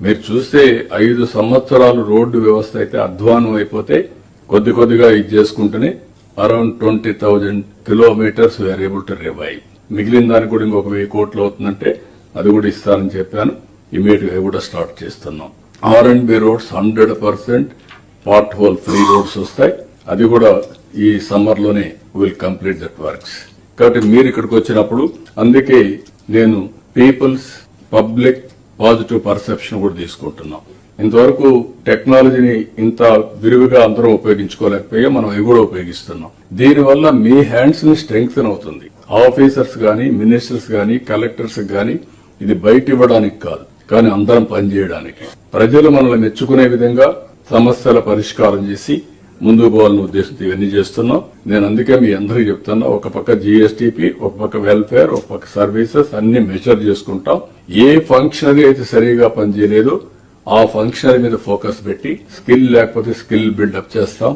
మీరు చూస్తే 5 సంవత్సరాలు రోడ్డు వ్యవస్థ అయితే అధ్వానం అయిపోతే కొద్ది కొద్దిగా ఇది చేసుకుంటూనే around 20,000 kilometres we are able to revive. మిగిలిన దానికి కూడా ఇంకొక 1000 కోట్లు అవుతుందంటే అది కూడా ఇస్తానని చెప్పాను. ఇమీడియట్ గా కూడా స్టార్ట్ చేస్తున్నాం. R&B roads 100% part whole free roads వస్తాయి. అది కూడా ఈ సమ్మర్ లోనే విల్ కంప్లీట్ దట్ వర్క్స్. కాబట్టి మీరు ఇక్కడికి వచ్చినప్పుడు అందుకే నేను పీపుల్స్ పబ్లిక్ పాజిటివ్ పర్సెప్షన్ కూడా తీసుకుంటున్నాం. ఇంతవరకు టెక్నాలజీని ఇంత విరివిగా అందరం ఉపయోగించుకోలేకపోయా, మనం ఇవి కూడా ఉపయోగిస్తున్నాం. దీనివల్ల మీ హ్యాండ్స్ ని స్ట్రెంగ్తన్ అవుతుంది. ఆఫీసర్స్ గాని, మినిస్టర్స్ గాని, కలెక్టర్స్ గాని ఇది బయట ఇవ్వడానికి కాదు, కానీ అందరం పనిచేయడానికి, ప్రజలు మనల్ని మెచ్చుకునే విధంగా సమస్యల పరిష్కారం చేసి ముందుకు పోవాలనే ఉద్దేశంతో ఇవన్నీ చేస్తున్నాం. నేను అందుకే మీ అందరికీ చెప్తున్నా, ఒక పక్క జీఎస్టీపీ, ఒక పక్క వెల్ఫేర్, ఒక పక్క సర్వీసెస్ అన్ని మెజర్ చేసుకుంటాం. ఏ ఫంక్షనరీ అయితే సరిగా పనిచేయలేదో ఆ ఫంక్షనరీ మీద ఫోకస్ పెట్టి స్కిల్ లేకపోతే స్కిల్ బిల్డప్ చేస్తాం.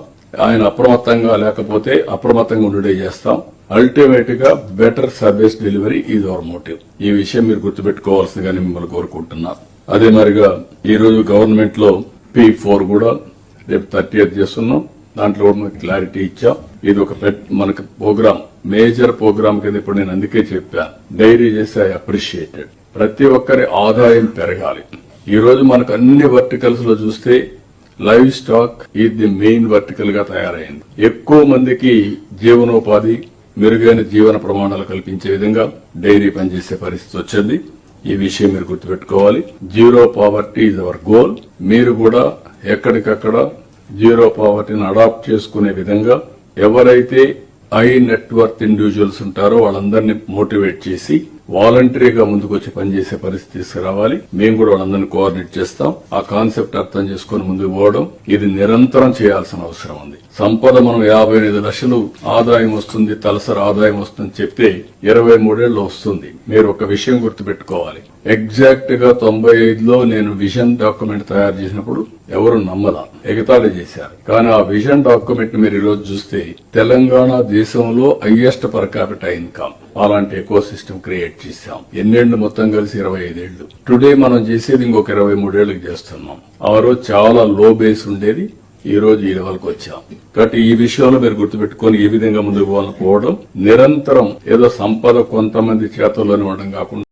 ఆయన అప్రమత్తంగా లేకపోతే అప్రమత్తంగా ఉండేదే చేస్తాం. అల్టిమేట్ గా better service delivery is our motive. ఈ విషయం మీరు గుర్తుపెట్టుకోవాల్సిందిగానే మిమ్మల్ని కోరుకుంటున్నారు. అదే మరిగా ఈ రోజు గవర్నమెంట్ లో P4 కూడా రేపు 30th చేస్తున్నాం. దాంట్లో కూడా మనకి క్లారిటీ ఇచ్చాం. ఇది ఒక మనకి ప్రోగ్రామ్, మేజర్ ప్రోగ్రామ్ కింద ఇప్పుడు నేను అందుకే చెప్పాను, డైరీ చేసి ఐ అప్రిషియేటెడ్. ప్రతి ఒక్కరి ఆదాయం పెరగాలి. ఈ రోజు మనకు అన్ని వర్టికల్స్ లో చూస్తే లైవ్ స్టాక్ ఇది మెయిన్ వర్టికల్ గా తయారైంది. ఎక్కువ మందికి జీవనోపాధి, మెరుగైన జీవన ప్రమాణాలు కల్పించే విధంగా డైరీ పనిచేసే పరిస్థితి వచ్చింది. ఈ విషయం మీరు గుర్తుపెట్టుకోవాలి. Zero poverty is our goal. మీరు కూడా ఎక్కడికక్కడ జీరో పావర్టీని అడాప్ట్ చేసుకునే విధంగా ఎవరైతే హై నెట్వర్త్ ఇండివిజువల్స్ ఉంటారో వాళ్ళందరినీ మోటివేట్ చేసి వాలంటరీగా ముందుకు వచ్చి పనిచేసే పరిస్థితి తీసుకురావాలి. మేము కూడా వాళ్ళందరినీ కోఆర్డినేట్ చేస్తాం. ఆ కాన్సెప్ట్ అర్థం చేసుకుని ముందుకు పోవడం ఇది నిరంతరం చేయాల్సిన అవసరం ఉంది. సంపద మనం 55 లక్షలు ఆదాయం వస్తుంది, తలసరి ఆదాయం వస్తుంది చెప్తే 23 ఏళ్ళు వస్తుంది. మీరు ఒక విషయం గుర్తుపెట్టుకోవాలి. ఎగ్జాక్ట్ గా 95లో నేను విజన్ డాక్యుమెంట్ తయారు చేసినప్పుడు ఎవరు నమ్మలా, ఎగతాళి చేశారు. కానీ ఆ విజన్ డాక్యుమెంట్ మీరు ఈరోజు చూస్తే తెలంగాణ దేశంలో హైయెస్ట్ పర్ క్యాపిటల్ ఇన్కమ్, అలాంటి ఎకో సిస్టమ్ క్రియేట్ చేశాం. ఎన్నేళ్లు మొత్తం కలిసి 25 ఏళ్లు. టుడే మనం చేసేది ఇంకొక 23 ఏళ్లకు చేస్తున్నాం. ఆ రోజు చాలా లో బేస్ ఉండేది, ఈ రోజు ఈ లెవెల్కి వచ్చాం. కాబట్టి ఈ విషయంలో మీరు గుర్తుపెట్టుకుని ఈ విధంగా ముందుకు పోవడం నిరంతరం ఏదో సంపద కొంతమంది చేతుల్లోనే ఉండడం కాకుండా